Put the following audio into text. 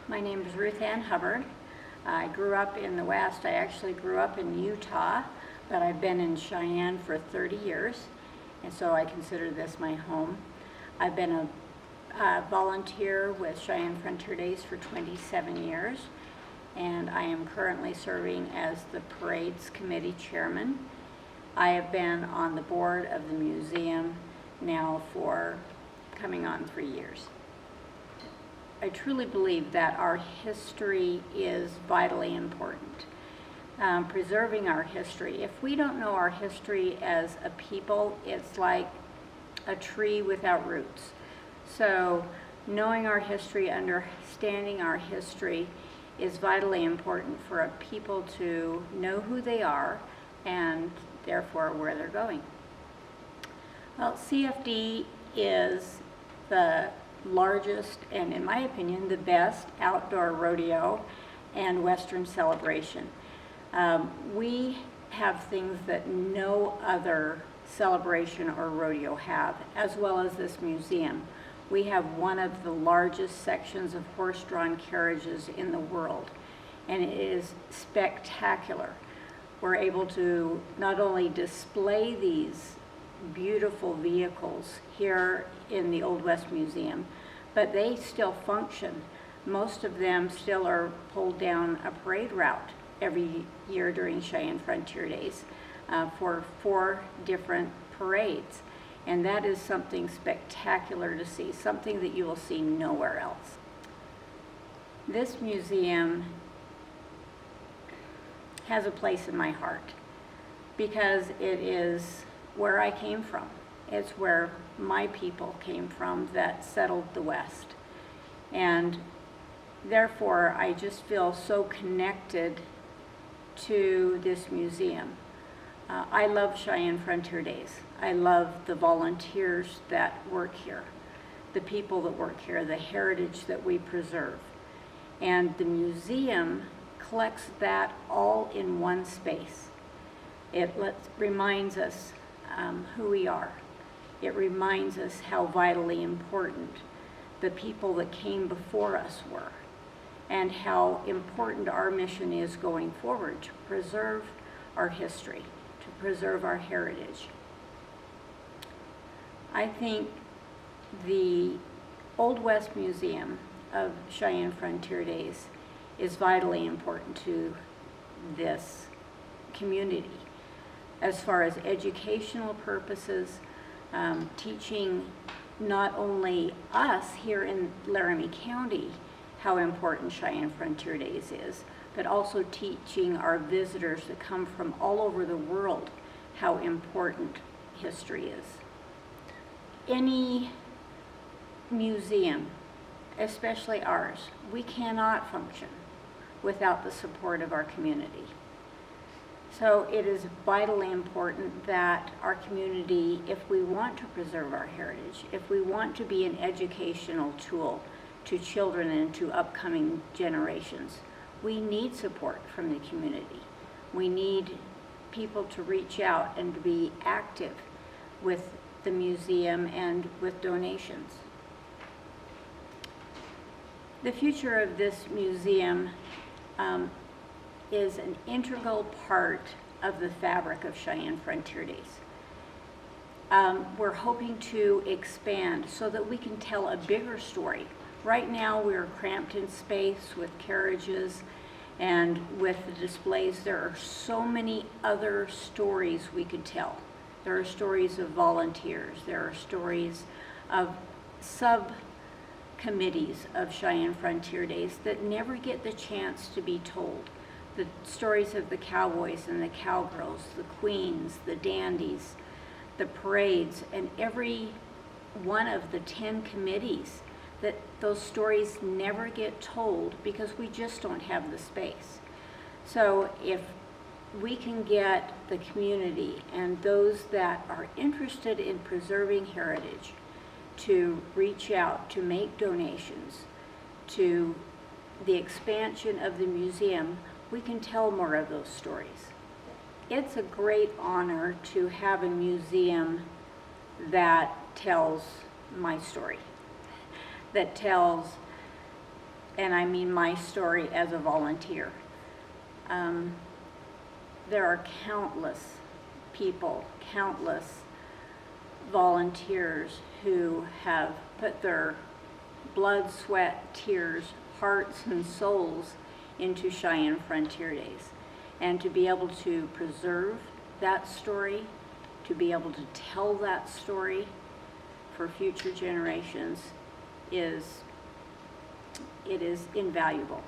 My name is Ruthanne Hubbard. I grew up in the West. I actually grew up in Utah, but I've been in Cheyenne for 30 years, and so I consider this my home. I've been a volunteer with Cheyenne Frontier Days for 27 years, and I am currently serving as the Parades Committee Chairman. I have been on the board of the museum now for coming on 3 years. I truly believe that our history is vitally important. Preserving our history. If we don't know our history as a people, it's like a tree without roots. So knowing our history, understanding our history is vitally important for a people to know who they are and therefore where they're going. Well, CFD is the largest and, in my opinion, the best outdoor rodeo and Western celebration. We have things that no other celebration or rodeo have, as well as this museum. We have one of the largest sections of horse-drawn carriages in the world, and it is spectacular. We're able to not only display these beautiful vehicles here in the Old West Museum, but they still function. Most of them still are pulled down a parade route every year during Cheyenne Frontier Days for 4 different parades. And that is something spectacular to see, something that you will see nowhere else. This museum has a place in my heart because it is where I came from. It's where my people came from that settled the West. And therefore, I just feel so connected to this museum. I love Cheyenne Frontier Days. I love the volunteers that work here, the people that work here, the heritage that we preserve. And the museum collects that all in one space. It reminds us who we are. It reminds us how vitally important the people that came before us were, and how important our mission is going forward to preserve our history, to preserve our heritage. I think the Old West Museum of Cheyenne Frontier Days is vitally important to this community as far as educational purposes, teaching not only us here in Laramie County how important Cheyenne Frontier Days is, but also teaching our visitors that come from all over the world how important history is. Any museum, especially ours, we cannot function without the support of our community. So it is vitally important that our community, if we want to preserve our heritage, if we want to be an educational tool to children and to upcoming generations, we need support from the community. We need people to reach out and to be active with the museum and with donations. The future of this museum is an integral part of the fabric of Cheyenne Frontier Days. We're hoping to expand so that we can tell a bigger story. Right now we're cramped in space with carriages and with the displays. There are so many other stories we could tell. There are stories of volunteers. There are stories of subcommittees of Cheyenne Frontier Days that never get the chance to be told. The stories of the cowboys and the cowgirls, the queens, the dandies, the parades, and every one of the 10 committees, that those stories never get told because we just don't have the space. So if we can get the community and those that are interested in preserving heritage to reach out, to make donations to the expansion of the museum, we can tell more of those stories. It's a great honor to have a museum that tells my story, that tells and I mean my story as a volunteer. There are countless people, countless volunteers who have put their blood, sweat, tears, hearts, and souls into Cheyenne Frontier Days. And to be able to preserve that story, to be able to tell that story for future generations, it is invaluable.